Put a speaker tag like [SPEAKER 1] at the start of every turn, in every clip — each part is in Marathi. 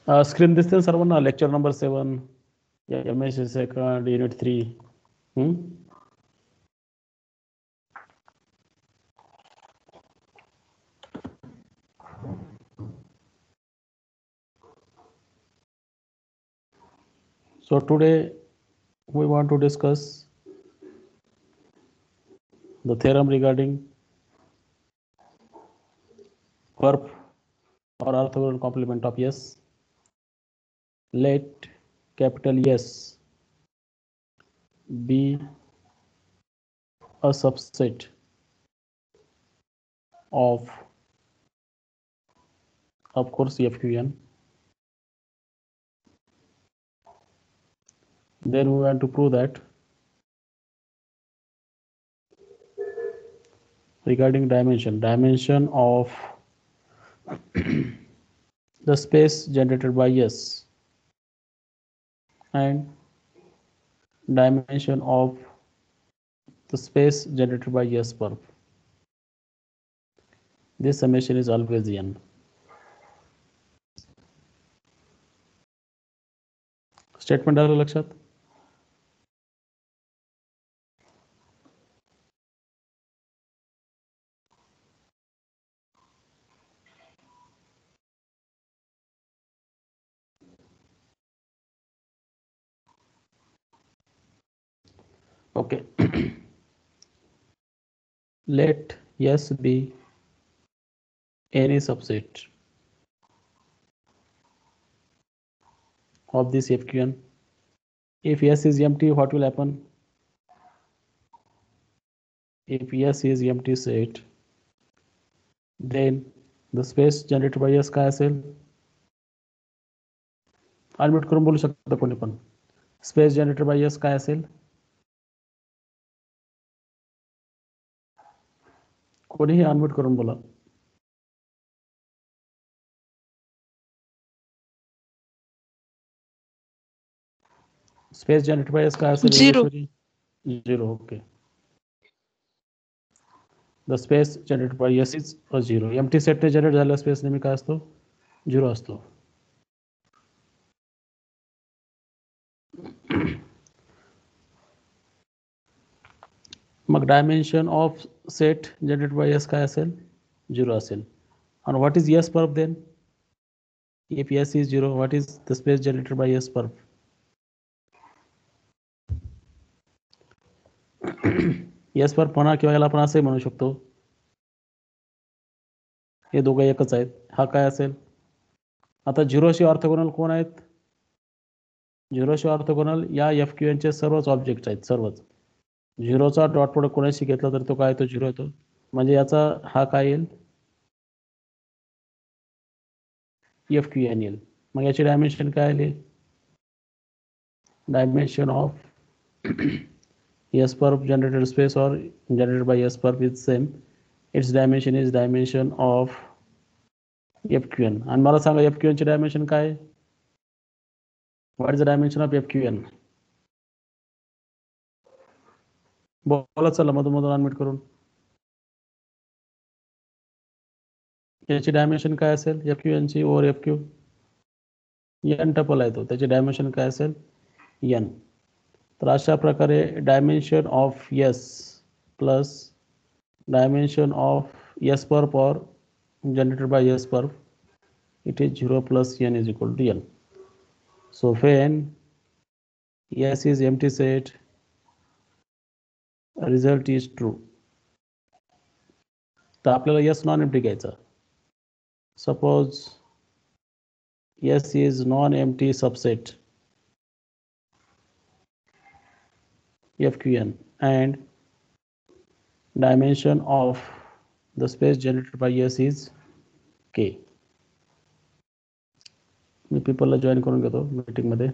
[SPEAKER 1] स्क्रीन दिसते सर्वांना lecture number 7 MSc second unit 3. So today we want to discuss the theorem regarding verb or orthogonal complement of yes. Let capital S be a subset of course FQN. Then we want to prove that regarding dimension of the space generated by S and dimension of the space generated by S perp. This summation is always n. Statement आलं लक्षात? Okay. Let S be any subset of this FQN. If S is empty, what will happen? If S is empty set, then the space generated by S काय असेल? अनम्यूट करून बोलू शकता कोणी पण. स्पेस जनरेटेड बाय S काय असेल? कोणीही अनम्यूट करून बोला. स्पेस जनरेटेड बाय S काय असेल?
[SPEAKER 2] 0.
[SPEAKER 1] 0. Okay. The space generated by S is a 0. Empty set ने जनरेट झालेला स्पेस नेहमी काय असतो? 0 असतो. मग dimension of set generated by S काय असेल? 0 असेल. And what is S perp then? If S is 0, what is the space generated by S perp? S perp म्हणा किंवा याला आपण असंही म्हणू शकतो. हे दोघं एकच आहेत. हा काय असेल? आता 0शी ऑर्थोगोनल कोण आहेत? 0शी ऑर्थोगोनल या FQN चे सर्वच ऑब्जेक्ट आहेत, सर्वच. 0चा डॉट प्रोडक्ट कोणाशी घेतला तर तो काय येतो? 0 येतो. म्हणजे याचा हा काय येईल? FQN येईल. मग याची डायमेन्शन काय आली? Dimension of S perp generated space or generated by S perp is same. Its dimension is dimension of FQN. आणि मला सांगा FQN ची डायमेन्शन काय आहे? What is the dimension of FQN? बोला चला मधून अनम्यूट करून. याची डायमेन्शन काय असेल? FQN ची ओव्हर FQ n टपल आहे तो. त्याची डायमेन्शन काय असेल? n. तर अशा प्रकारे dimension of S plus dimension of S perp or generated by S perp, it is 0 plus n is equal to n. So when S is empty set, result is true. तर आपल्याला S नॉन एम्प्टी घ्यायचा. Suppose S is non-empty subset FQN and dimension of the space generated by S is K. मी पीपलला जॉईन करून घेतो मीटिंग मध्ये.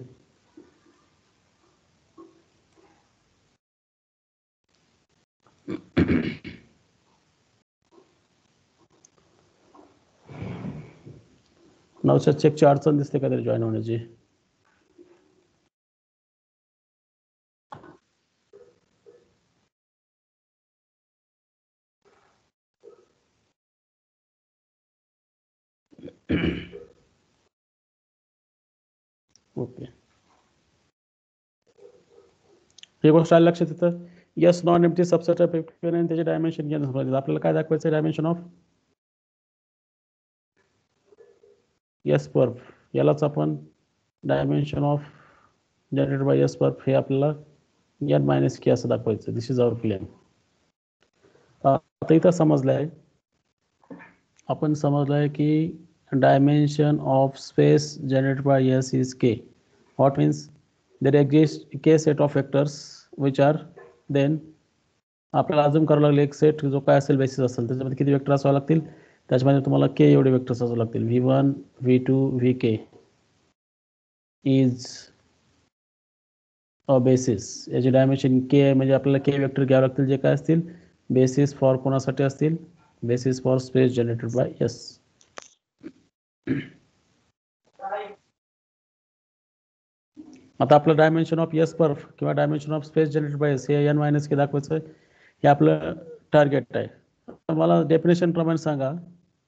[SPEAKER 1] नवशात चेकची अडचण दिसते का तरी जॉईन होण्याची? ओके, ही गोष्ट आली लक्षात येतं. Yes non empty subset of FQ आणि त्याचे डायमेन्शन घेणं समजलं. आपल्याला काय दाखवायचं डायमेन्शन ऑफ यस पर्फ, यालाच आपण dimension of generated by S perp हे आपल्याला n मायनस के असं दाखवायचं. This is our plan. आता इथं समजलंय, आपण समजलंय की dimension of space generated by S is K. What means there exist K set of vectors which are then आपल्याला अजून करावं लागले एक सेट जो काय असेल बेसिस असेल त्याच्यामध्ये किती वेक्टर असावं लागतील, त्याच्यामध्ये तुम्हाला के एवढे वेक्टर्स असावं लागतील. V1 V2 VK is a basis. याचे डायमेन्शन के म्हणजे आपल्याला के वेक्टर घ्यावे लागतील जे काय असतील बेसिस फॉर कोणासाठी असतील, basis for space generated by yes. आता आपलं डायमेन्शन ऑफ यस पर्फ किंवा dimension of space generated by yes हे n मायनस के दाखवायचं हे आपलं टार्गेट आहे. मला डेफिनेशन प्रमाणे सांगा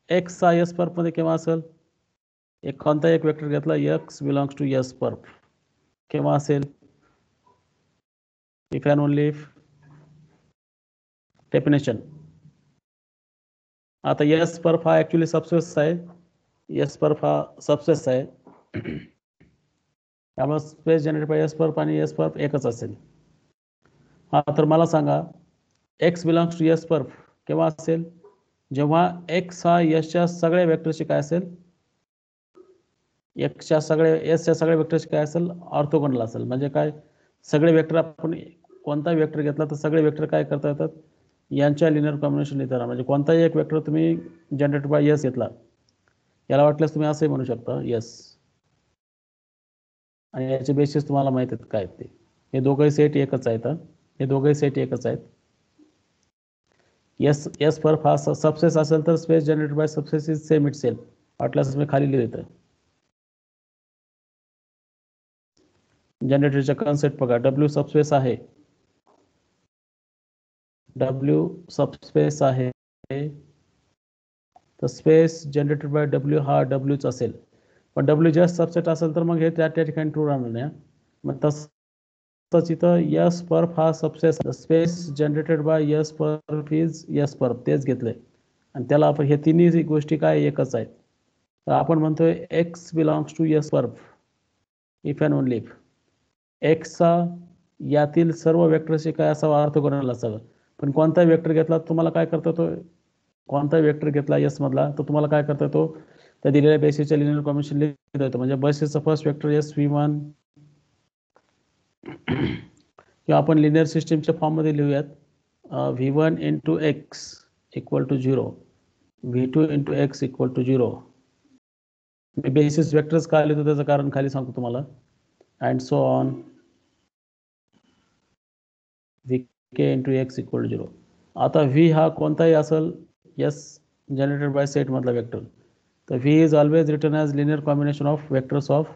[SPEAKER 1] एक्स चा यस पर्फ मध्ये केव्हा असेल, एक कोणता एक वेक्टर घेतला एक्स बिलॉंग्स टू यस पर्फ केव्हा असेल, if and only if. Definition आता यस पर्फ हा ऍक्च्युली सबस्पेस आहे, यस पर्फ हा सबस्पेस आहे, त्यामुळे स्पेस जनरेट बाय यस पर्फ आणि यस पर्फ एकच असेल. हा तर मला सांगा एक्स बिलॉंग्स टू यस पर्फ केव्हा असेल, जेव्हा एक्स हा यसच्या सगळ्या वेक्टरशी काय असेल, एक्सच्या सगळ्या एसच्या सगळ्या वेक्टरशी काय असेल ऑर्थोगोनल असेल. म्हणजे काय, सगळे वेक्टर आपण कोणता वेक्टर घेतला तर सगळे वेक्टर काय करता येतात यांच्या लिनियर कॉम्बिनेशन लिहिताना. म्हणजे कोणताही एक वेक्टर तुम्ही जनरेट बाय यस घेतला, याला वाटल्यास तुम्ही असंही म्हणू शकता यस, आणि याचे बेसिस तुम्हाला माहित आहेत काय ते. हे दोघंही सेट एकच आहेत, हे दोघंही सेट एकच आहेत. यस यस पर्फ हा सबसेस असेल तर space generated by subset is same itself. वाटल्यास तुम्ही खाली लिहितं जनरेटरचा कॉन्सेप्ट बघा. डब्ल्यू सबस्पेस आहे, डब्ल्यू सबस्पेस आहे तर स्पेस जनरेटेड बाय डब्ल्यू हा डब्ल्यूच असेल. पण डब्ल्यू जस्ट सबसेट असेल तर मग हे त्या ठिकाणी ट्रू राहणार नाही. मग तसंच इथं यस पर्फ हा subset, space generated by S perp is S perp तेच घेतलंय आणि त्याला आपण हे तिन्ही गोष्टी काय एकच आहेत. तर आपण म्हणतोय x belongs to S perp if and only if एक्सचा यातील सर्व वेक्टरशी काय असावं ऑर्थोगोनल असावं. पण कोणताही वेक्टर घेतला तुम्हाला काय करता तो, कोणताही वेक्टर घेतला यस मधला तर तुम्हाला काय करता तो त्या दिलेल्या बेसिसच्या लिनियर कॉम्बिनेशन लिहिता येतो. म्हणजे बेसिसचा फर्स्ट वेक्टर यस V1 किंवा आपण लिनियर सिस्टीमच्या फॉर्ममध्ये लिहूयात V1 into X equal to 0, V2 into X equal to 0. मी बेसिस वेक्टर्स काय लिहितो त्याचं कारण खाली सांगतो तुम्हाला. And so on VK into X equal to 0. आता V हा कोणताही असेल यस जनरेटेड बाय सेट मधला वेक्टर, तर V is always return as linear combination of vectors of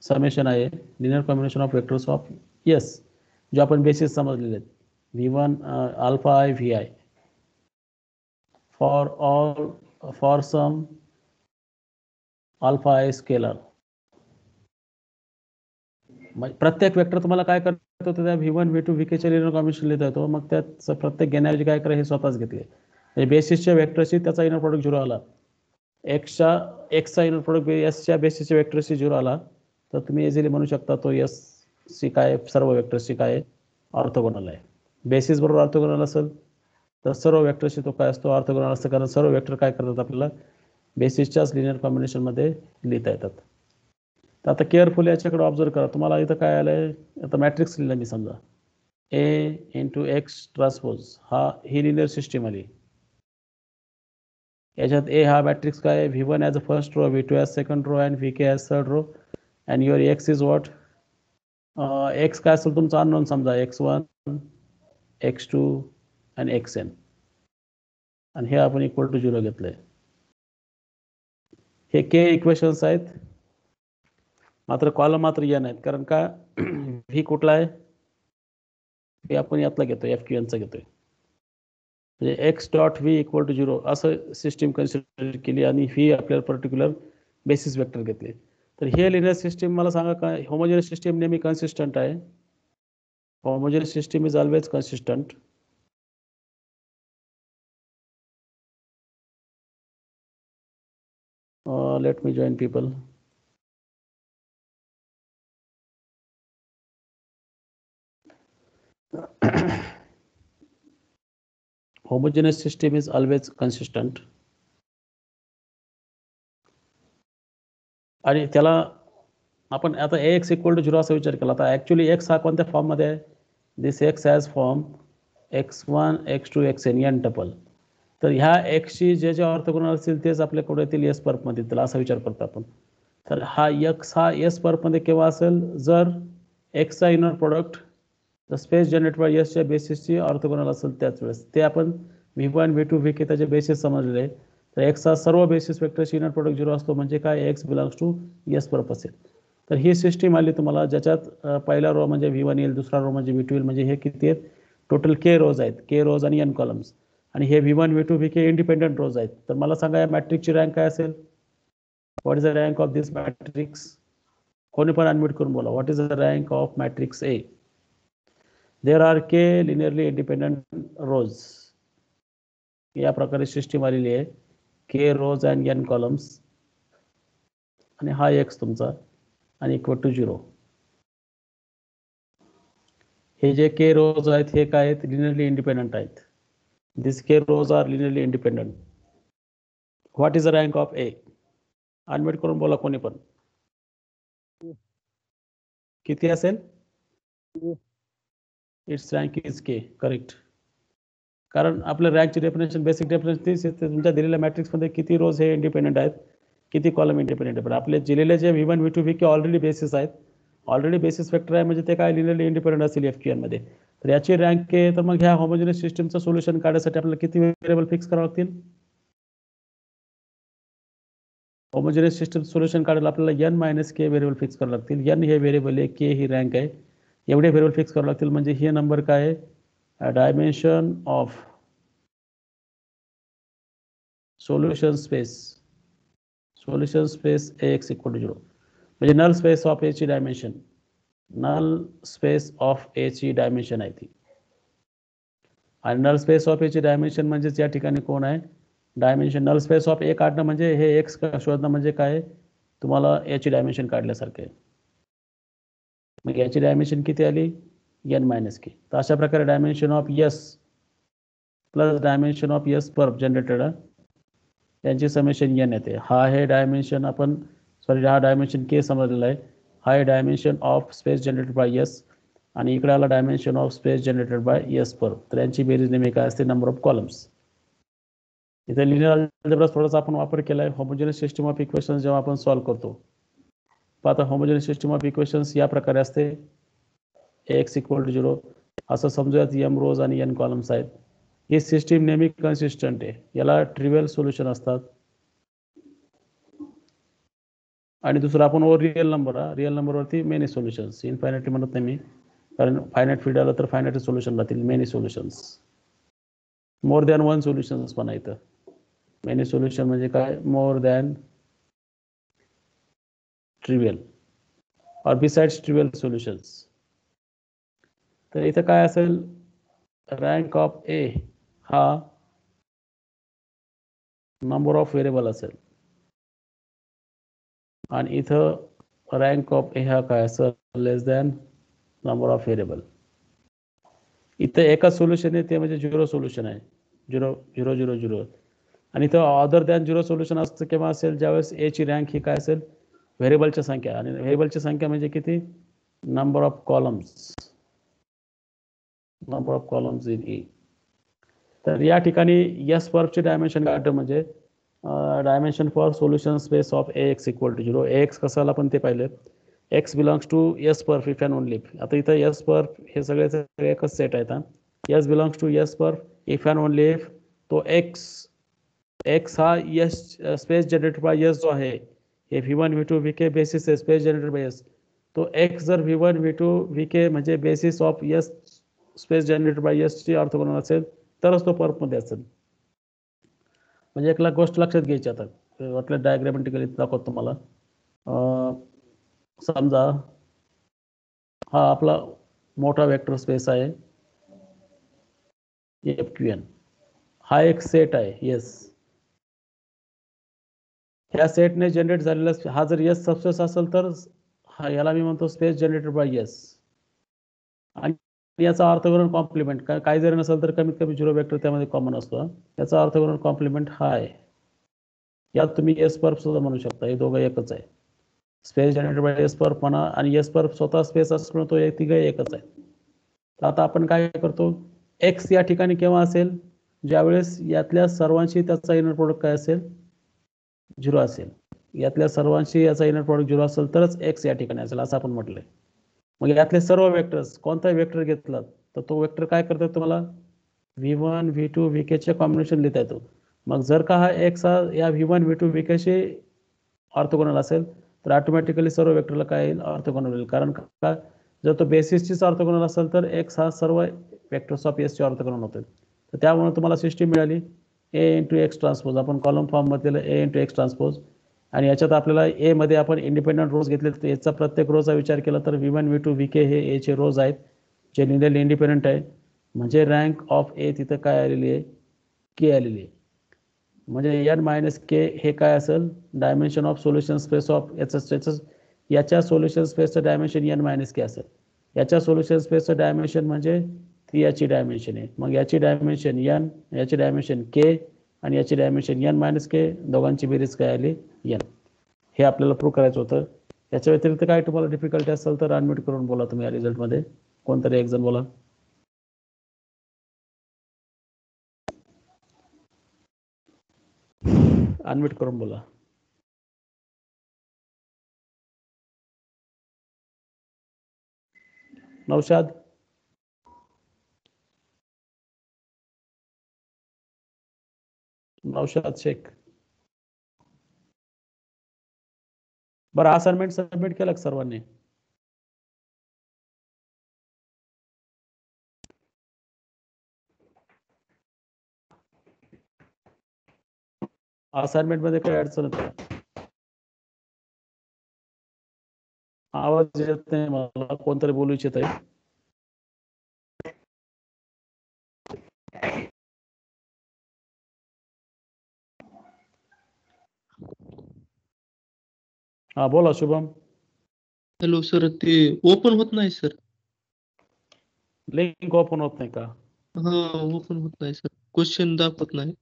[SPEAKER 1] summation आहे, linear combination of vectors of S जो आपण बेसिस समजलेले आहेत. V1 alpha I VI for all for some alpha I scalar. प्रत्येक वेक्टर तुम्हाला काय करतो त्या V1 V2 VK च्या लिनियर कॉम्बिनेशन लिहिता येतो. मग त्यात प्रत्येक घेण्याऐवजी काय करा हे स्वतःच घेतले. म्हणजे बेसिसच्या वेक्टरशी त्याचा इनर प्रोडक्ट 0 आला, एक्सचा इनर प्रोडक्ट एसच्या बेसिसच्या वेक्टरशी 0 आला तर तुम्ही इझिली म्हणू शकता तो एस सी काय सर्व वेक्टरशी काय ऑर्थोगोनल आहे. बेसिस बरोबर ऑर्थोगोनल असेल तर सर्व वेक्टरशी तो काय असतो ऑर्थोगोनल असतं, कारण सर्व वेक्टर काय करतात आपल्याला बेसिसच्याच लिनियर कॉम्बिनेशनमध्ये लिहिता येतात. तर आता केअरफुली याच्याकडे ऑब्झर्व करा. तुम्हाला इथं काय आलंय, आता मॅट्रिक्स लिहिलं मी समजा A इंटू एक्स ट्रान्सपोज ही लिनियर सिस्टीम आली. याच्यात A हा मॅट्रिक्स काय आहे V1 as a first row, V2 as second row and VK as third row and your x is what, x काय असेल तुमचा अननोन समजा x1 x2 आणि xn, आणि हे आपण इक्वल टू 0 घेतलंय. हे के इक्वेशन्स आहेत, मात्र कॉलम मात्र n आहेत. कारण का V कुठला आहे, हे आपण यातला घेतोय FQnचा घेतोय. म्हणजे x dot V equal to 0 असं सिस्टीम कन्सिडर केली आणि V आपल्याला पर्टिक्युलर बेसिस वेक्टर घेतले. तर हे लिनियर सिस्टीम मला सांगा काय होमोजेनियस सिस्टीम नेहमी कन्सिस्टंट आहे. Homogeneous system is always consistent. Let me join people. Homogeneous system is always consistent. आणि त्याला आपण आता x इक्वल टू 0 असा विचार केला. आता ॲक्च्युली x हा कोणत्या फॉर्ममध्ये आहे? दिस x has form x1 x2 xn n tuple. तर ह्या एक्सची जे ऑर्थोगोनल असतील तेच आपल्याकडे येतील एस परमध्ये येतील असा विचार करतो आपण. तर हा x हा एस परमध्ये केव्हा असेल? जर एक्सचा inner product the space generate by एसच्या बेसिसची ऑर्थोगोनल असेल त्याच वेळेस. ते आपण V1 V2 VK त्याचे बेसिस समजलेले आहे. तर एक्सचा सर्व बेसिस वेक्टरची इनर प्रोडक्ट 0 असतो म्हणजे काय? एक्स बिलॉंग्स टू एस परप असेल. तर ही सिस्टीम आली तुम्हाला ज्याच्यात पहिला रो म्हणजे V1 येईल, दुसरा रो म्हणजे V2 येईल. म्हणजे हे किती आहेत? टोटल K रोज आहेत, K रोज आणि N कॉलम्स. आणि हे V1 V2 VK इंडिपेंडंट रोज आहेत. तर मला सांगा या मॅट्रिक्सची रँक काय असेल? What is the rank of this matrix? कोणी पण अनम्यूट करून बोला. What is the rank of matrix A? There are K linearly independent rows. या प्रकारे सिस्टीम आलेली आहे. K rows and N columns आणि हा एक्स तुमचा आणि इक्वल टू 0. हे जे K रोज आहेत हे काय आहेत? लिनियरली इंडिपेंडंट आहेत. This K rows are linearly independent. What is the rank of A? Unmute करून बोला कोणी पण. किती असेल? It's rank is K. Correct. कारण आपल्या रँकची डेफिनेशन बेसिक डेफिनेशन तीच येते. तुमच्या दिलेल्या मॅट्रिक्समध्ये किती रोज हे इंडिपेंडंट आहेत, किती कॉलम इंडिपेंडंट आहे. पण आपले दिलेले जे V1 V2 VK already basis आहेत, ऑलरेडी बेसिस वेक्टर आहे म्हणजे ते काय लिनियरली इंडिपेंडंट असतील FQN मध्ये. तर याची रँक K. तर मग ह्या होमोजेनियस सिस्टमचं सोल्युशन काढण्यासाठी आपल्याला किती व्हेरिएबल फिक्स करावं लागतील? होमोजेनियस सिस्टम सोल्युशन काढायला आपल्याला n - K व्हेरिएबल फिक्स करावं लागतील. n हे व्हेरिएबल आहे, K ही रँक आहे. एवढे व्हेरिएबल फिक्स करावं लागतील. म्हणजे हे नंबर काय आहे? Dimension of solution space AX equal to 0. म्हणजे नल स्पेस ऑफ ए ची dimension, null space of A ची डायमेन्शन आहे ती. आणि नल स्पेस ऑफ ए ची डायमेन्शन म्हणजेच या ठिकाणी कोण आहे? डायमेन्शन नल स्पेस ऑफ ए काढणं म्हणजे हे एक्स शोधणं म्हणजे काय? तुम्हाला याची डायमेन्शन काढल्यासारखं आहे. मग याची डायमेन्शन किती आली? n - K. तर अशा प्रकारे dimension of S plus dimension of S perp generated यांची समेशन n येते. हा आहे डायमेन्शन हा डायमेन्शन K समजलेला आहे. हा आहे dimension of space generated by S आणि इकडे आला dimension of space generated by S perp. तर यांची बेरीज नेहमी काय असते? Number of columns. इथे लिनियर अल्जेब्रा थोडासा आपण वापर केला आहे. होमोजेनियस सिस्टम ऑफ इक्वेशन्स जेव्हा आपण सॉल्व्ह करतो, आता होमोजेनियस सिस्टम ऑफ इक्वेशन्स या प्रकारे असते. एक्स इक्वल टू 0 असं समजूयात m रोज आणि n कॉलम्स आहेत. ही सिस्टीम नेहमी कन्सिस्टंट आहे. याला ट्रिव्हियल सोल्युशन असतात. आणि दुसरं आपण रिअल नंबरवरती मेनी सोल्युशन्स. इनफायनाइट म्हणत नाही मी, कारण फायनाइट फील्ड आलं तर फायनाइट सोल्युशन राहतील. Many solutions, more than one solutions पण आहेत. मेनी सोल्युशन म्हणजे काय? मोर दॅन ट्रिव्हियल और बिसाइड्स ट्रिव्हियल सोल्युशन्स. तर इथं काय असेल? रँक ऑफ ए हा नंबर ऑफ व्हेरिएबल असेल आणि इथं रँक ऑफ ए हा काय असेल? लेस दॅन नंबर ऑफ व्हेरिएबल. इथं एकच सोल्युशन आहे ते म्हणजे 0 सोल्युशन आहे. 0 0 0 0. आणि इथं अदर दॅन 0 सोल्युशन असतं केव्हा असेल? ज्यावेळेस ए ची रँक ही काय असेल? व्हेरिएबलची संख्या. आणि व्हेरिएबलची संख्या म्हणजे किती? Number of columns in A. तर या ठिकाणी एस परपची डायमेन्शन काढणं म्हणजे dimension for solution space of AX equal to 0. AX कसाला पण ते पाहिलं. X belongs to S perp if and only if. आता इथं एस परफ हे सगळे एकच सेट आहेत. S belongs to S perp if and only if तो एक्स हा S space generated by S जो आहे हे V1 V2 VK बेसिस आहे स्पेस जनरेटेड बाय एस. तो एक्स जर V1 V2 VK म्हणजे basis of S space generated by S ची ऑर्थोगोनल असेल तरच तो परपमध्ये असेल. म्हणजे एक गोष्ट लक्षात घ्यायची. आता वाटलं डायग्रामॅटिकली दाखवतो तुम्हाला. समजा हा आपला मोठा वेक्टर स्पेस आहे FQN. हा एक सेट आहे येस. ह्या सेटने जनरेट झालेला हा जर येस सबस्पेस असेल तर हा याला मी म्हणतो स्पेस जनरेटेड बाय येस. आणि याचा ऑर्थोगोनल कॉम्प्लिमेंट काही जरी नसेल तर कमीत कमी 0 वेक्टर त्यामध्ये कॉमन असतो. याचा ऑर्थोगोनल कॉम्प्लिमेंट हा आहे. यात तुम्ही एस पर्फ सुद्धा म्हणू शकता. हे दोघं एकच आहे. स्पेस जनरेटेड बाय एस पर्फ म्हणा आणि एस पर्फ स्वतः स्पेस असल्यामुळे तो तिघं एकच आहे. तर आता आपण काय करतो, एक्स या ठिकाणी केव्हा असेल, ज्यावेळेस यातल्या सर्वांशी त्याचा इनर प्रोडक्ट काय असेल 0 असेल. यातल्या सर्वांशी याचा इनर प्रोडक्ट 0 असेल तरच एक्स या ठिकाणी असेल असं आपण म्हटलंय. मग यातले सर्व वेक्टर्स कोणताही वेक्टर घेतला तर तो वेक्टर काय करतात तुम्हाला V1 V2 VK चे कॉम्बिनेशन लिहिता येतो. मग जर का हा एक्स हा या V1 V2 VK शी ऑर्थोगोनल असेल तर ऑटोमॅटिकली सर्व वेक्टरला काय येईल ऑर्थोगोनल होईल. कारण का जर तो बेसिसचीच ऑर्थोगोनल असेल तर एक्स हा सर्व वेक्टर्स ऑफ एस चे ऑर्थोगोनल होते. तर त्यामुळे तुम्हाला सिस्टीम मिळाली A इंटू एक्स ट्रान्सपोज. आपण कॉलम फॉर्म मध्ये A इंटू एक्स ट्रान्सपोज आणि याच्यात आपल्याला ए मध्ये आपण इंडिपेंडंट रोज घेतले तर याचा प्रत्येक रोजचा विचार केला तर V1 V2 VK हे ए चे रोज आहेत जे लिनियरली इंडिपेंडंट आहे. म्हणजे रँक ऑफ ए तिथं काय आलेली आहे के आलेली आहे. म्हणजे एन मायनस के हे काय असेल dimension of solution space of याच्या सोल्युशन स्पेसचं डायमेन्शन एन मायनस के असेल. याच्या सोल्युशन स्पेसचं डायमेन्शन म्हणजे ती याची डायमेन्शन आहे. मग याची डायमेन्शन एन, याची डायमेन्शन के आणि याची डायमेन्शन एन मायनस के, दोघांची बेरीज काय आली एन. हे आपल्याला प्रूव्ह करायचं होतं. याच्या व्यतिरिक्त काय तुम्हाला डिफिकल्टी असेल तर अनम्यूट करून बोला तुम्ही या रिझल्टमध्ये. कोणतरी एक जण बोला. अनम्यूट करून बोला. नौशाद, नौशाद शेख. बरं असाइनमेंट सबमिट केलं का सर्वांनी? असाइनमेंट मध्ये काही अडचण होती? आवाज येत नाही मला. कोणतरी बोलू इच्छित आहे? हा बोला शुभम.
[SPEAKER 2] हॅलो सर, ते ओपन होत नाही सर.
[SPEAKER 1] लिंक ओपन होत नाही का?
[SPEAKER 2] हा ओपन होत नाही सर. क्वेश्चन दाखवत नाही.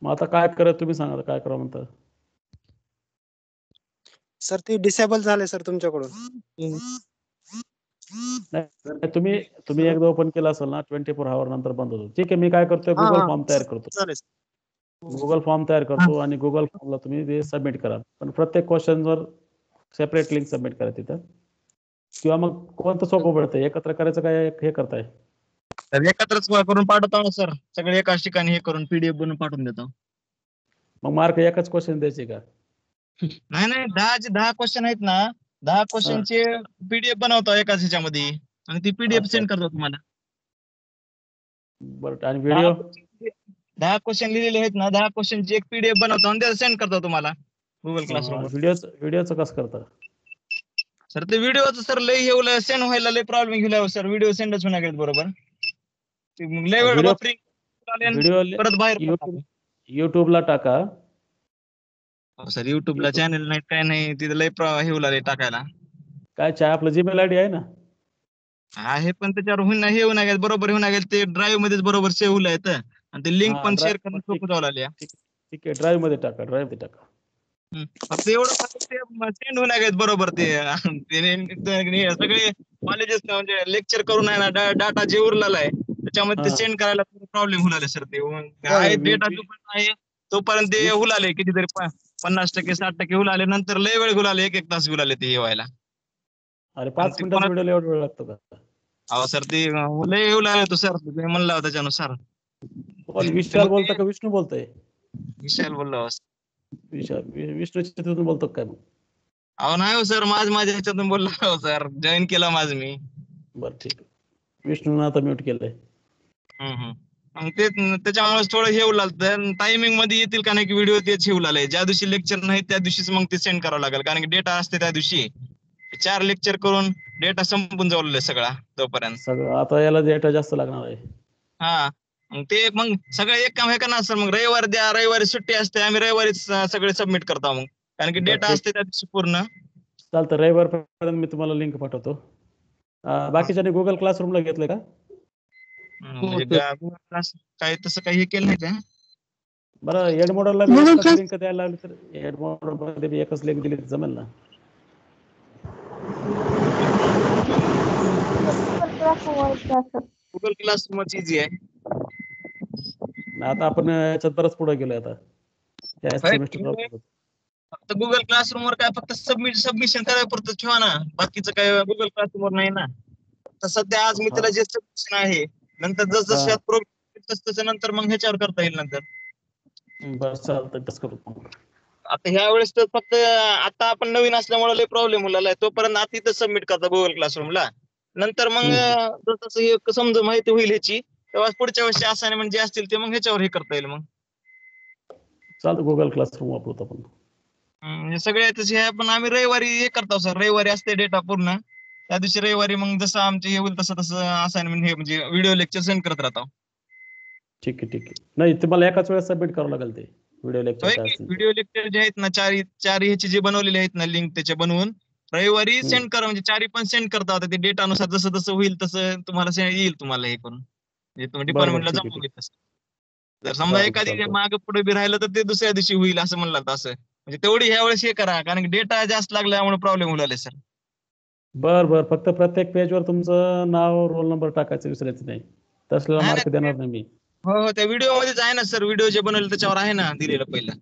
[SPEAKER 1] मग आता काय करत तुम्ही सांगा काय करा म्हणता.
[SPEAKER 3] सर ते डिसेबल झाले सर तुमच्याकडून.
[SPEAKER 1] नाही तुम्ही एकदा ओपन केला असेल ना 24 आवर नंतर बंद होतो. ठीक आहे, मी काय करतोय गुगल फॉर्म तयार करतो. गुगल फॉर्म तयार करतो आणि गुगल फॉर्मला तुम्ही ते सबमिट करा. पण प्रत्येक क्वेश्चनवर सेपरेट लिंक सबमिट करा तिथं. किंवा मग कोणतं सोपं पडतं एकत्र करायचं काय हे करताय?
[SPEAKER 4] तर एकत्रच करून पाठवतो ना सर. सगळे एकाच ठिकाणी हे करून PDF बनवून पाठवून देतो.
[SPEAKER 1] मग मार्क एकच क्वेश्चन द्यायचे का?
[SPEAKER 4] नाही नाही 10 क्वेश्चन आहेत ना, 10 क्वेश्चनचे PDF बनवतो एकाच ह्याच्यामध्ये आणि ती PDF
[SPEAKER 1] अच्छा.
[SPEAKER 4] सेंड करतो तुम्हाला.
[SPEAKER 1] बरं आणि व्हिडिओ
[SPEAKER 4] 10 क्वेश्चन लिहिलेले आहेत ना, 10 क्वेश्चनची एक PDF बनवतो आणि त्याला सेंड करतो तुम्हाला गुगल क्लासरूमवर.
[SPEAKER 1] व्हिडिओचं कसं करता?
[SPEAKER 4] सर ते व्हिडिओचं सर लय येऊ सेंड व्हायला लय प्रॉब्लेम घेऊ सर. व्हिडिओ सेंडच होणार आहेत बरोबर. ते मग लय वेळ
[SPEAKER 1] व्हिडिओ
[SPEAKER 4] बफरिंग परत बाहेर
[SPEAKER 1] युट्यूबला टाका.
[SPEAKER 4] सर युट्यूबला चॅनल नाही काय नाही, तिथे लय हे होऊ लागले टाकायला.
[SPEAKER 1] काय आपलं जीमेल आयडी आहे ना?
[SPEAKER 4] आहे पण त्याच्यावर हे होऊन गेलं बरोबर होऊन गेलं. ते ड्राईव्ह मध्येच बरोबर सेव्ह होईल आणि ते लिंक पण शेअर करणं सोपं जाऊ लागले.
[SPEAKER 1] ठीक आहे, ड्राईव्ह मध्ये टाका.
[SPEAKER 4] फक्त एवढं सेंड होऊन गेलं बरोबर. ते सगळे कॉलेजेस म्हणजे लेक्चर करून आहे ना, डाटा जे उरलेला आहे त्याच्यामध्ये ते सेंड करायला प्रॉब्लेम होऊ लागले सर. ते आहे डेटा जोपर्यंत आहे तोपर्यंत ते होऊ लागले कितीतरी 50% 60% होऊ लागले. नंतर लय वेळ होऊ लागले, 1-1 तास होऊ लागले ते व्हायला.
[SPEAKER 1] अरे 5 मिनिटाचा व्हिडिओ एवढा वेळ लागतो का?
[SPEAKER 4] अहो सर ते लय येऊ लागले तो सर. तुम्ही म्हणला त्याच्यानुसार.
[SPEAKER 1] कोण विशाल बोलता का विष्णू बोलतोय?
[SPEAKER 4] विशाल बोललो.
[SPEAKER 1] विष्णू तिथून बोलतो काय मग?
[SPEAKER 4] अहो नाही हो सर, माझ्या ह्याच्यातून बोललो हो सर. जॉईन केला माझं मी.
[SPEAKER 1] बरं ठीक आहे. विष्णूनं आता म्यूट केलंय.
[SPEAKER 4] मग ते त्याच्यामुळे थोडं हे लागतं टायमिंग मध्ये येतील का नाही की व्हिडिओ तेच हे लागले ज्या दिवशी लेक्चर नाही त्या दिवशीच मग ते सेंड करावं लागेल कारण की डेटा असते त्या दिवशी 4 लेक्चर करून डेटा संपून जावलेला सगळा तोपर्यंत
[SPEAKER 1] सगळं आता याला डेटा जास्त लागणार आहे.
[SPEAKER 4] हा मग सगळं एक काम हे करणार सर मग रविवार द्या रविवारी सुट्टी असते आम्ही रविवारीच सगळे सबमिट करतो मग कारण की
[SPEAKER 1] बरं,
[SPEAKER 4] डेटा
[SPEAKER 1] ठीक.
[SPEAKER 4] असते त्या दिवशी पूर्ण
[SPEAKER 1] चालतं रविवारपर्यंत मी तुम्हाला लिंक पाठवतो. बाकीच्याने गुगल क्लासरूमला घेतलंय का?
[SPEAKER 4] म्हणजे
[SPEAKER 2] sir.
[SPEAKER 4] Google Class काही तसं काही हे केलं नाही का
[SPEAKER 1] बरं एड मॉडलला बी
[SPEAKER 2] Google
[SPEAKER 1] एकच
[SPEAKER 2] Class-
[SPEAKER 1] लिंक द्यायला लागली तर एड मॉडलमध्ये बी एकच लिंक दिली तर जमेल ना?
[SPEAKER 4] गुगल क्लास मच इझी आहे
[SPEAKER 1] आता आपण याच्यात बरंच पुढे गेलोय आता या
[SPEAKER 4] होय,
[SPEAKER 1] सेमिस्टरला.
[SPEAKER 4] फक्त गुगल क्लासरूम वर काय फक्त सबमिशन करायला पुरतं ठेवा ना बाकीचं काय गुगल क्लासरूम वर नाही ना तर सध्या आज मी
[SPEAKER 1] हा.
[SPEAKER 4] त्याला जे सबमिशन आहे नंतर जस
[SPEAKER 1] हा.
[SPEAKER 4] प्रोग्राम तसं नंतर मग ह्याच्यावर करता येईल नंतर
[SPEAKER 1] बरं चालतं तसं करू.
[SPEAKER 4] आता ह्या वेळेस तर फक्त आता आपण नवीन असल्यामुळे लय प्रॉब्लेम होणार तोपर्यंत आता इथं सबमिट करता गुगल क्लासरूमला नंतर मग जसं हे समजा माहिती होईल ह्याची तेव्हा पुढच्या वर्षी असाइनमेंट जे असतील ते मग ह्याच्यावर हे करता येईल मग
[SPEAKER 1] चालतं गुगल क्लासरूम वापरतो आपण.
[SPEAKER 4] म्हणजे सगळे तसे आहे पण आम्ही रविवारी हे करतो सर रविवारी असते डेटा पूर्ण त्या दिवशी रविवारी मग जसं आमचे हे होईल तसं असाइनमेंट हे म्हणजे व्हिडिओ लेक्चर सेंड करत राहतो
[SPEAKER 1] ठीक आहे. नाही तुम्हाला एकाच वेळेस सबमिट करावं लागेल ते व्हिडिओ लेक्चर
[SPEAKER 4] होय
[SPEAKER 1] काय
[SPEAKER 4] की
[SPEAKER 1] असतील ते.
[SPEAKER 4] व्हिडिओ लेक्चर जे आहेत ना चार ह्याचे जे बनवलेले आहेत ना लिंक त्याचे बनवून रविवारी सेंड करा म्हणजे चारी पण सेंड करता होता ते डेटानुसार जसं जसं होईल तसं तुम्हाला येईल तुम्हाला हे करून म्हणजे तुम्ही
[SPEAKER 1] बरं,
[SPEAKER 4] डिपार्टमेंटला
[SPEAKER 1] ठीक
[SPEAKER 4] जमा
[SPEAKER 1] आहे.
[SPEAKER 4] होईल तसं जर समजा
[SPEAKER 1] चालतं,
[SPEAKER 4] एखादी
[SPEAKER 1] चालतं.
[SPEAKER 4] मागे पुढे बी राहिलं तर ते दुसऱ्या दिवशी होईल असं म्हणलं तर असं म्हणजे तेवढी ह्या वेळेस हे करा कारण की डेटा जास्त लागल्यामुळे प्रॉब्लेम होईल सर
[SPEAKER 1] बरं फक्त प्रत्येक पेजवर तुमचं नाव रोल नंबर टाकायचं विसरायचं नाही. तसल्याला
[SPEAKER 4] नाही
[SPEAKER 1] मार्क देणार नाही मी.
[SPEAKER 4] हो त्या व्हिडिओ मध्येच आहे ना सर व्हिडिओ जे बनवले त्याच्यावर आहे ना दिलेलं पहिलं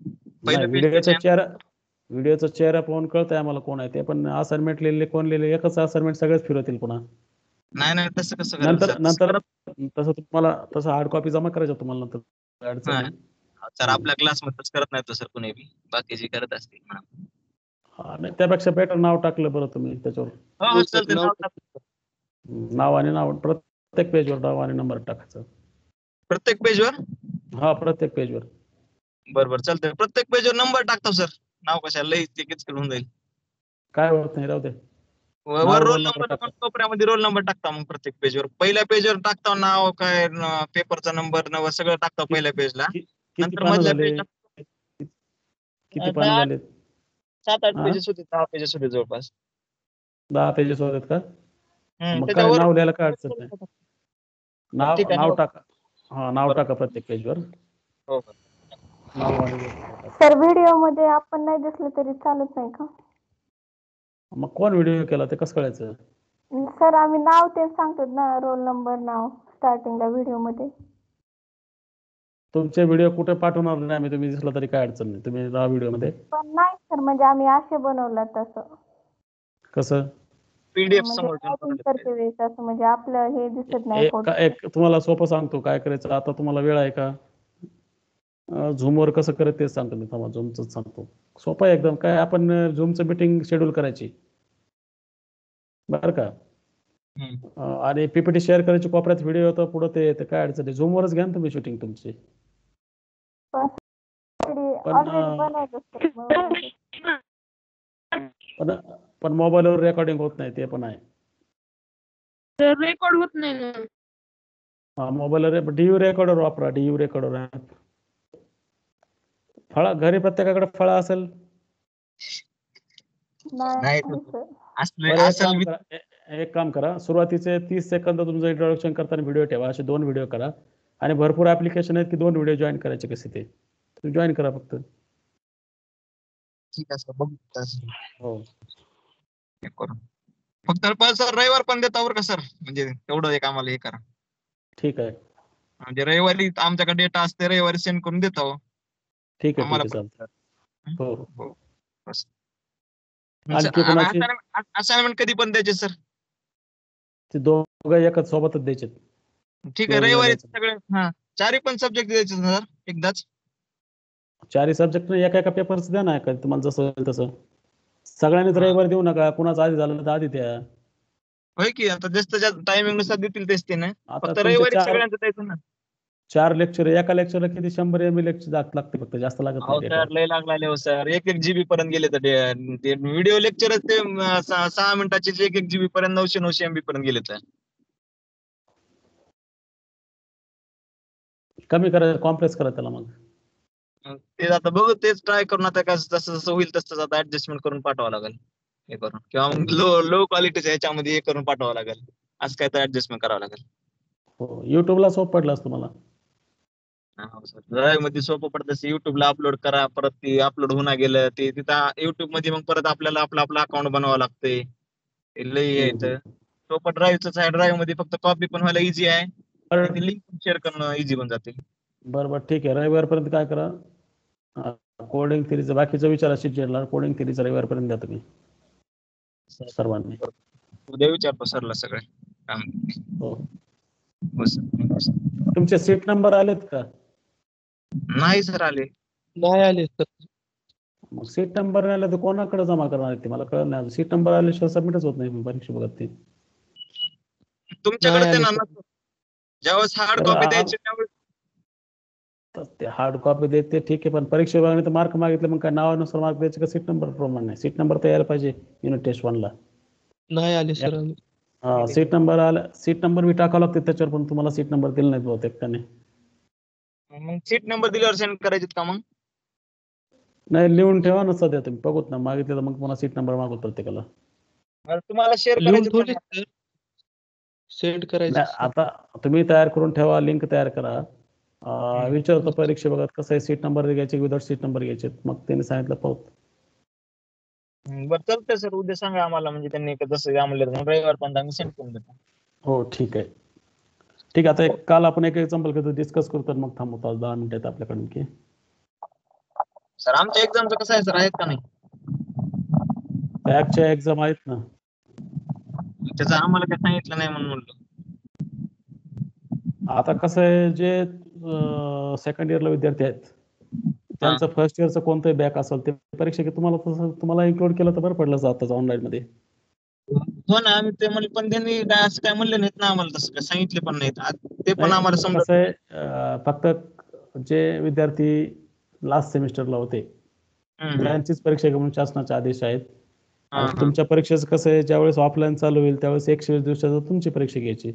[SPEAKER 1] नाही
[SPEAKER 4] पेज त्याच्या
[SPEAKER 1] व्हिडिओचा चेहरा पाहून कळतंय आम्हाला कोण आहे ते पण असाइनमेंट लिहिलेले कोण लिहिले एकच असाइनमेंट सगळेच फिरवतील पुन्हा.
[SPEAKER 4] नाही तसं कसं करेल सर
[SPEAKER 1] नंतर तसं हार्ड कॉपी जमा करायचं तुम्हाला नंतर अडचण नाही.
[SPEAKER 4] सर आपल्या क्लासमध्येच करत नाही तो सर कुणी बी बाकीचे करत असतील म्हणा
[SPEAKER 1] हा नाही त्यापेक्षा बेटर नाव टाकलं बरं तुम्ही त्याच्यावर.
[SPEAKER 4] हो
[SPEAKER 2] sir,
[SPEAKER 4] चालते
[SPEAKER 2] नाव
[SPEAKER 1] नाव प्रत्येक पेजवर नाव आणि नंबर टाकायचं.
[SPEAKER 4] प्रत्येक पेजवर
[SPEAKER 1] हा प्रत्येक पेजवर.
[SPEAKER 4] बरोबर चालतंय प्रत्येक पेजवर नंबर टाकतो सर नाव कशाला लई ते किचकट होऊन जाईल
[SPEAKER 1] काय होत नाही राहू दे.
[SPEAKER 4] वर रोल
[SPEAKER 1] रोल नंबर
[SPEAKER 4] नंबर
[SPEAKER 1] टाका.
[SPEAKER 4] कोपऱ्यामध्ये रोल नंबर टाकता मग प्रत्येक पेजवर पहिल्या पेजवर टाकता नाव काय पेपरचा नंबर सगळं टाकतो पहिल्या पेजला
[SPEAKER 1] किती
[SPEAKER 4] नंतर
[SPEAKER 1] पानं
[SPEAKER 4] मधल्या
[SPEAKER 1] झाले?
[SPEAKER 4] पेजला
[SPEAKER 1] किती पानं झाले?
[SPEAKER 4] 7-8
[SPEAKER 1] हा?
[SPEAKER 4] पेजेस होते 10 पेजेस होते जवळपास
[SPEAKER 1] 10 पेजेस होतात का? मग काय
[SPEAKER 4] त्याच्यावर
[SPEAKER 1] नाव लिहायला काय अडचण नाही.
[SPEAKER 4] ठीक आहे
[SPEAKER 1] नाव टाका. हा नाव
[SPEAKER 4] बरं.
[SPEAKER 1] टाका प्रत्येक पेजवर.
[SPEAKER 4] हो
[SPEAKER 1] नाव आणि टाका.
[SPEAKER 5] सर व्हिडिओ मध्ये आपण नाही दिसलं तरी चालत नाही का?
[SPEAKER 1] मग कोण व्हिडिओ केला ते कसं कळायचं?
[SPEAKER 5] सर आम्ही नाव ते सांगतो ना रोल नंबर नाव स्टार्टिंगला व्हिडिओ मध्ये.
[SPEAKER 1] तुमचे व्हिडिओ कुठे पाठवणार नाही आम्ही तुम्ही दिसला तरी काय अडचण नाही तुम्ही राहा व्हिडिओ मध्ये.
[SPEAKER 5] पण नाही सर म्हणजे आम्ही असे बनवलं तसं
[SPEAKER 1] कसं?
[SPEAKER 4] पीडीएफ
[SPEAKER 5] म्हणजे
[SPEAKER 4] समोर ठेवून
[SPEAKER 5] टायपिंग
[SPEAKER 4] पाठवलं.
[SPEAKER 5] करते वेळेस असं म्हणजे आपलं हे दिसत नाही फोटो.
[SPEAKER 1] एक तुम्हाला सोपं सांगतो काय करायचं आता तुम्हाला वेळ आहे का? झूमवर कसं करत तेच सांगतो मी थांबा झूमच सांगतो. सोपं आहे एकदम काय आपण झूमचं मीटिंग शेड्यूल करायची बरं का आणि पीपीटी शेअर करायची कोपऱ्यात व्हिडिओ होता पुढे ते येतं काय अडचण नाही झूमवरच घ्या ना तुम्ही शूटिंग तुमची.
[SPEAKER 5] ऑलरेडी बनवलं
[SPEAKER 1] पण मोबाईलवर रेकॉर्डिंग होत नाही ते पण आहे.
[SPEAKER 2] रेकॉर्ड होत नाही ना.
[SPEAKER 1] हा मोबाईलवर डीयू रेकॉर्डर वापरा डीयू रेकॉर्डर ॲप. फळा घरी प्रत्येकाकडे फळा असेल.
[SPEAKER 4] नाही
[SPEAKER 1] बरं एक काम करा सुरुवातीचे 30 सेकंद तुमचं इंट्रोडक्शन करताना व्हिडिओ ठेवा असे 2 व्हिडिओ करा आणि भरपूर ऍप्लिकेशन आहेत की 2 व्हिडिओ जॉईन करायचे कसे ते तुम्ही जॉईन करा फक्त.
[SPEAKER 4] ठीक आहे सर बघू
[SPEAKER 1] हो
[SPEAKER 4] करून फक्त सर रविवार पण देता बरं का सर म्हणजे तेवढं एक आम्हाला हे करा
[SPEAKER 1] ठीक आहे
[SPEAKER 4] म्हणजे रविवारी आमच्याकडे डेटा असते रविवारी सेंड करून देतो
[SPEAKER 1] ठीक आहे
[SPEAKER 4] आम्हाला
[SPEAKER 1] चालतं हो
[SPEAKER 4] हो
[SPEAKER 1] आणखी कोणाची
[SPEAKER 4] असाइनमेंट कधी पण द्यायचे सर
[SPEAKER 1] ते दोघं एकच सोबतच द्यायचे.
[SPEAKER 4] ठीक आहे रविवारी सगळे चारही पण सब्जेक्ट द्यायचे सर एकदाच.
[SPEAKER 1] 4 सब्जेक्ट एका पेपरच द्या ना तुम्हाला जसं होईल तसं. सगळ्यांनीच रविवारी देऊ नका कुणाचं आधी झालं तर आधी द्या.
[SPEAKER 4] होय की आता जास्त टायमिंग नुसार देतील तेच ते ना
[SPEAKER 1] आता
[SPEAKER 4] फक्त
[SPEAKER 1] तुमचे
[SPEAKER 4] रविवारी सगळ्यांचं द्यायचं ना.
[SPEAKER 1] 4 लेक्चर, एका लेक्चरला किती 100 MB लेक्चर लागते फक्त, जास्त लागत
[SPEAKER 4] अहो
[SPEAKER 1] नाही
[SPEAKER 4] सर
[SPEAKER 1] data.
[SPEAKER 4] लय लागलाय हो सर, 1 GB पर्यंत गेले तर ते व्हिडिओ लेक्चरच ते 6 मिनिटाचे 1 GB पर्यंत 900 MB पर्यंत गेले तर.
[SPEAKER 1] कमी करा, कॉम्प्रेस करा त्याला मग.
[SPEAKER 4] ते आता बघू, तेच ट्राय करून आता जसं जसं होईल तसं आता ऍडजस्टमेंट करून पाठवावं लागेल हे करून, किंवा मग लो क्वालिटीच्या ह्याच्यामध्ये हे करून पाठवावं लागेल, असं काय तर ऍडजस्टमेंट करावं लागेल.
[SPEAKER 1] हो, युट्यूबला सोपं पडलं असतं मला.
[SPEAKER 4] हो सर, ड्राईव्ह मध्ये सोपं पडतं, तसं युट्यूबला अपलोड करा, परत ती अपलोड होऊन गेलं ते तिथं युट्यूब मध्ये मग परत आपल्याला आपलं अकाउंट बनवावं लागतंय, ते लई यायचं. सोपं ड्राईव्हच आहे, ड्राईव्ह मध्ये फक्त कॉपी पण व्हायला इझी आहे आणि ती लिंक शेअर करणं इझी होऊन जाते.
[SPEAKER 1] बरोबर, ठीक आहे. रविवारपर्यंत काय करा, कोडिंग थिरीचं बाकीचं विचारा शिक्षणाला, कोडिंग थिरीचं रविवारपर्यंत द्या तुम्ही सर्वांनी.
[SPEAKER 4] उद्या विचारतो सरला सगळे काम.
[SPEAKER 1] हो.
[SPEAKER 4] हो सर.
[SPEAKER 1] तुमचे सीट नंबर आलेत का?
[SPEAKER 4] नाही सर आले.
[SPEAKER 2] नाही आले सर.
[SPEAKER 1] मग सीट नंबर नाही आला तर कोणाकडे जमा करणार आहे ते मला कळलं नाही. सीट नंबर आल्याशिवाय सबमिटच होत नाही परीक्षा बघत ते.
[SPEAKER 4] तुमच्याकडे
[SPEAKER 2] नाही
[SPEAKER 4] ते
[SPEAKER 2] आले
[SPEAKER 4] ना
[SPEAKER 2] सर.
[SPEAKER 4] नसतं. ज्यावेळेस हार्ड
[SPEAKER 1] तर
[SPEAKER 4] कॉपी द्यायची त्यावेळेस
[SPEAKER 1] ते हार्ड कॉपी देते ठीक आहे, पण परीक्षा विभागाने तर मार्क मागितले, मग काय नावानुसार मार्क द्यायचे का सीट नंबर प्रमाणे? नाही, सीट नंबर तर यायला पाहिजे युनिट टेस्ट 1ला.
[SPEAKER 2] नाही आले सर आले.
[SPEAKER 1] सीट नंबर आला, सीट नंबर बी टाकावं लागते त्याच्यावर, पण तुम्हाला सीट नंबर दिला नाही बहुतेक त्याने.
[SPEAKER 4] मग सीट नंबर दिल्यावर सेंड करायचे का मग?
[SPEAKER 1] नाही, लिहून ठेवा ना सध्या तुम्ही, बघूत ना, मागितलं तर मग पुन्हा सीट नंबर मागवत प्रत्येकाला.
[SPEAKER 4] तुम्हाला शेअर
[SPEAKER 2] लिहून
[SPEAKER 4] करायचे
[SPEAKER 2] ठेवले सर. सेंड करायचे
[SPEAKER 1] नाही,
[SPEAKER 2] सर.
[SPEAKER 1] आता तुम्ही तयार करून ठेवा, लिंक तयार करा. विचारतो परीक्षा बघत कसं आहे, सीट नंबर घ्यायचे विदाउट सीट नंबर घ्यायचे, मग त्यांनी सांगितलं पाहू.
[SPEAKER 4] बरं चालतंय सर, उद्या सांगा आम्हाला, म्हणजे त्यांनी जसं आम्हाला मग रविवार पण आम्ही सेंड करून देतो.
[SPEAKER 1] हो ठीक आहे. ठीक आहे, आता एक काल आपण एक एक्झाम्पल घेतो, डिस्कस करतो, मग थांबवतो. 10 मिनिटं आहेत आपल्याकडून की.
[SPEAKER 4] सर आमच्या एक्झामचं कसं आहे सर, आहेत का नाही?
[SPEAKER 1] बॅकच्या एक्झाम आहेत ना.
[SPEAKER 4] त्याचं आम्हाला काय सांगितलं नाही म्हणून म्हणलं.
[SPEAKER 1] आता कसं आहे, जे सेकंड इयरला विद्यार्थी आहेत त्यांचं फर्स्ट इयरचं कोणतंही बॅक असेल ते परीक्षा की तुम्हाला तसं तुम्हाला इन्क्लूड केलं तर बरं पडलं जातं ऑनलाईन मध्ये.
[SPEAKER 4] हो ना, आम्ही ते म्हणले, पण त्यांनी काय असं काय म्हणलं नाहीत ना आम्हाला, तसं काय सांगितले पण नाहीत. ते पण आम्हाला
[SPEAKER 1] नाही,
[SPEAKER 4] समजत
[SPEAKER 1] कसं आहे, फक्त जे विद्यार्थी लास्ट सेमिस्टरला होते त्यांचीच परीक्षा घेऊन शासनाचे आदेश आहेत. आणि तुमच्या परीक्षेचं कसं आहे, ज्यावेळेस ऑफलाईन चालू होईल त्यावेळेस 120 दिवसाचा तुमची परीक्षा घ्यायची.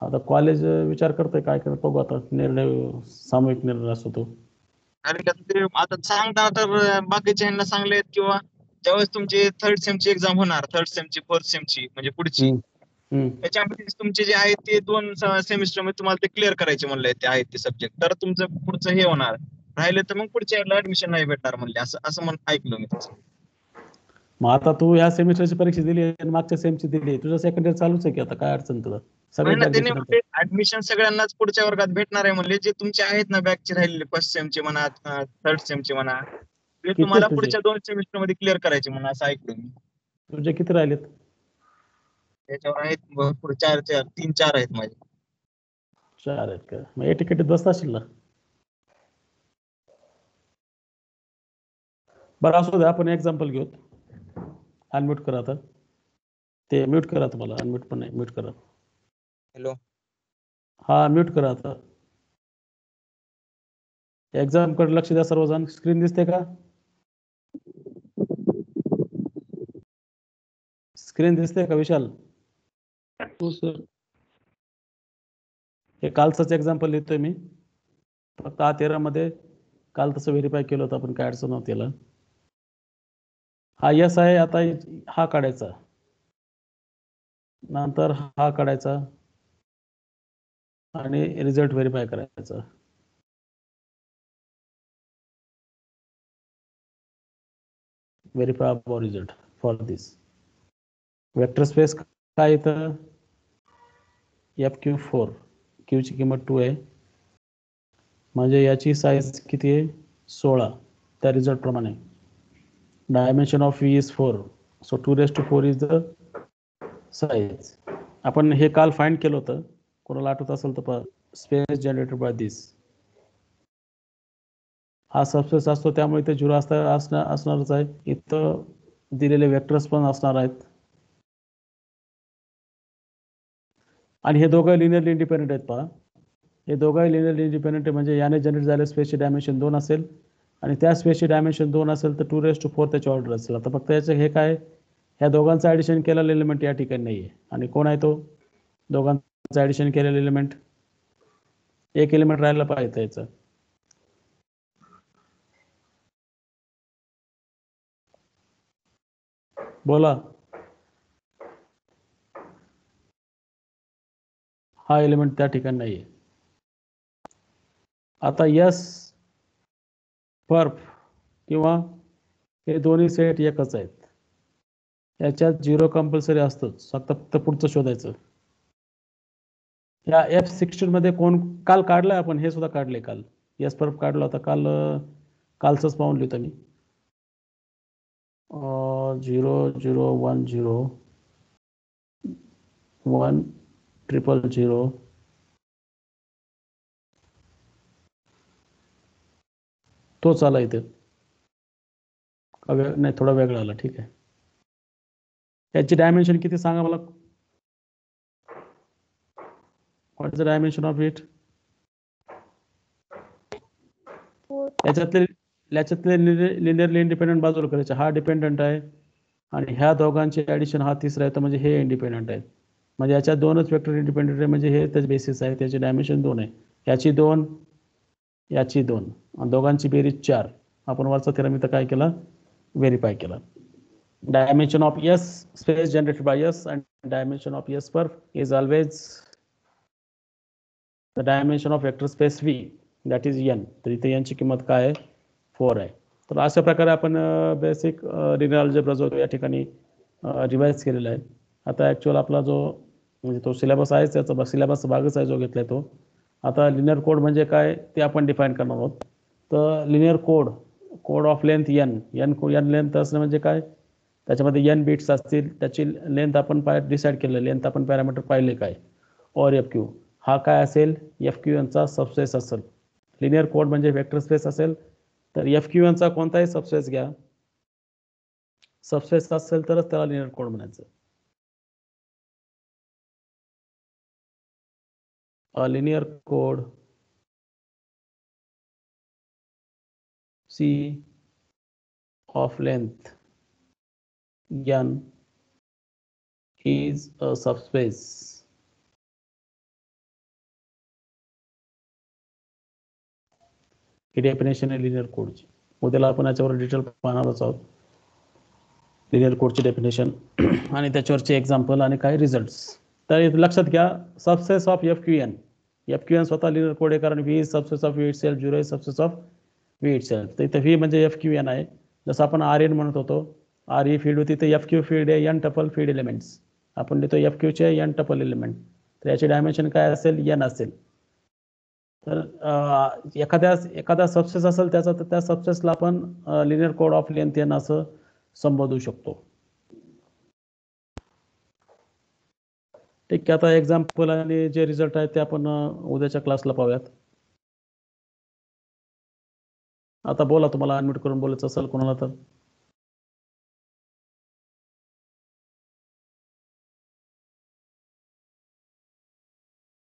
[SPEAKER 1] आता कॉलेज विचार करतोय काय करत, बघू आता, निर्णय सामूहिक निर्णय असतो तो.
[SPEAKER 4] आणि ते आता सांगताना तर बाकीच्या ह्यांना सांगलेत, किंवा ज्यावेळेस तुमची थर्ड सेमची एक्झाम होणार, थर्ड सेमची, फोर्थ सेमची म्हणजे पुढची, त्याच्यामध्ये तुमचे जे आहेत ते 2 सेमिस्टर मध्ये तुम्हाला ते क्लिअर करायचे म्हणले, ते आहेत ते सब्जेक्ट, तर तुमचं पुढचं हे होणार. राहिले तर मग पुढच्या याला ऍडमिशन नाही भेटणार म्हणले, असं ऐकलं मी त्याचं.
[SPEAKER 1] मग आता तू ह्या सेमिस्टरची परीक्षा दिली आणि मागच्या सेमची दिली, तुझं सेकंड इयर चालूच आहे की, आता काय अडचण तुला? सगळे
[SPEAKER 4] नाही ना,
[SPEAKER 1] बॅक
[SPEAKER 4] त्याने
[SPEAKER 1] घेतले.
[SPEAKER 4] म्हणले ऍडमिशन सगळ्यांनाच पुढच्या वर्गात भेटणार आहे म्हणले, जे तुमचे आहेत ना बॅकचे राहिलेले, फर्स्ट सेमचे म्हणा, थर्ड सेमचे म्हणा, ते
[SPEAKER 1] किती
[SPEAKER 4] तुम्हाला
[SPEAKER 1] आहेत तुझे?
[SPEAKER 4] पुढच्या 2 सेमिस्टर मध्ये क्लिअर करायचे म्हणून असं ऐकलं मी.
[SPEAKER 1] तुझे किती राहिलेत?
[SPEAKER 4] त्याच्यावर आहेत भरपूर, 3-4 आहेत माझे.
[SPEAKER 1] 4 आहेत का? मग ए तिकीट बसता असेल ना. बरं असू द्या, आपण एक्झाम्पल घेऊ. अनम्यूट करा आता. ते म्यूट करा, तुम्हाला अनम्यूट पण नाही, म्यूट करा.
[SPEAKER 4] हॅलो.
[SPEAKER 1] हा, म्यूट करा आता. एक्झाम कडे लक्ष द्या सर्वजण. स्क्रीन दिसते का? स्क्रीन दिसते का विशाल?
[SPEAKER 2] हो सर.
[SPEAKER 1] हे कालचंच एक्झाम्पल लिहितोय मी, फक्त A13 मध्ये काल तसं व्हेरीफाय केलं होतं आपण, काय अडचण नव्हती याला. हा यस आहे, आता हा काढायचा, नंतर हा काढायचा आणि रिझल्ट व्हेरीफाय करायचा. Verify about result for this vector space काय इथं FQ4, Q ची किंमत 2 आहे, म्हणजे याची साईज किती आहे? 16, त्या रिझल्ट प्रमाणे. Dimension of V is 4, so 2⁴ is the size. आपण हे काल फाइंड केलं होतं, कोणाला आठवत असेल तर स्पेस जनरेटेड बाय दिस. हा सबस्पेस असतो, त्यामुळे इथे 0 असणारच आहे. इथं दिलेले वेक्टर्स पण असणार आहेत, आणि हे दोघं लिनियरली इंडिपेंडेंट आहेत. पहा, हे दोघंही लिनिअरली इंडिपेंडेंट आहे, म्हणजे याने जनरेट झालेल्या स्पेसची डायमेन्शन 2 असेल आणि त्या स्पेसची डायमेन्शन 2 असेल तर 2⁴ त्याची ऑर्डर असेल. आता फक्त याचं हे काय, ह्या दोघांचं ॲडिशन केलेलं एलिमेंट या ठिकाणी नाही आहे. आणि कोण आहे तो दोघांचं ॲडिशन केलेलं एलिमेंट? एक एलिमेंट राहायला पाहिजे याचं. बोला. हा एलिमेंट त्या ठिकाणी नाही आहे. आता यस पर्फ किंवा हे दोन्ही सेट एकच आहेत. याच्यात 0 कंपल्सरी असतोच, फक्त पुढचं शोधायचं. या F16 मध्ये कोण काल काढलंय आपण, हे सुद्धा काढले काल. यस पर्फ काढला होता काल, कालचंच पाहून लिहितो मी. 0 0 1 0 1 0 0 तोच आला इथे. नाही, थोडा वेगळा आला. ठीक आहे. याची डायमेन्शन किती सांगा मला. What is the dimension of it? याच्यातले लिनियरली इंडिपेंडंट बाजूला करायचे. हा डिपेंडंट आहे आणि ह्या दोघांचे ॲडिशन हा तिसरा आहे, तर म्हणजे हे इंडिपेंडंट आहेत. म्हणजे याच्यात 2च वेक्टर इंडिपेंडंट आहे, म्हणजे हे त्याचे बेसिस आहे. त्याची डायमेन्शन 2 आहे. याची 2, याची 2 आणि दोघांची बेरीज 4. आपण वरचा थेरम इथं काय केला, व्हेरीफाय केला. Dimension of S space generated by S and dimension of S perf is always the dimension of vector space V, that is n. तर इथे n ची किंमत काय आहे, 4 आहे. तर अशा प्रकारे आपण बेसिक लिनिअर अल्जेब्रा जो या ठिकाणी रिवाइज केलेला आहे. आता ॲक्च्युअल आपला जो म्हणजे तो सिलेबस आहे, त्याचा सिलेबस भागच आहे जो घेतलाय तो. आता लिनिअर कोड म्हणजे काय ते आपण डिफाईन करणार आहोत. तर linear code of length n length असणं म्हणजे काय, त्याच्यामध्ये n बिट्स असतील, त्याची लेंथ आपण डिसाईड केलं, लेंथ आपण पॅरामीटर पाहिले काय, और FQ हा काय असेल, FQnचा सबस्पेस असेल. लिनिअर कोड म्हणजे वेक्टर स्पेस असेल तर FQnचा कोणताही सबस्पेस घ्या, सबस्पेस असेल तरच त्याला लिनिअर कोड म्हणायचं. A linear code C of length n is a subspace ही डेफिनेशन आहे लिनिअर कोडची. उद्याला आपण याच्यावर डिटेल पाहणारच आहोत, लिनिअर कोडची डेफिनेशन आणि त्याच्यावरचे एक्झाम्पल आणि काही रिझल्ट्स. तर इथं लक्षात घ्या, सबस्पेस ऑफ FQn स्वतः लिनिअर कोड आहे, कारण V is subspace of V itself, 0 is subspace of V itself. तर इथं V म्हणजे FQn आहे. जसं आपण RN म्हणत होतो, RE फील्ड होती, तर FQ फील्ड आहे n टपल फील्ड एलिमेंट्स. आपण लिहितो FQ चे n टपल एलिमेंट, तर याची डायमेन्शन काय असेल, n असेल. तर एखादा सबस्पेस असेल त्याचा, तर त्या सबस्पेसला आपण linear code of length n असं संबोधू शकतो. ठीक आहे. आता एक्झाम्पल आणि जे रिझल्ट आहेत ते आपण उद्याच्या क्लासला पाहूयात. आता बोला, तुम्हाला अनम्यूट करून बोलायचं असेल कोणाला तर.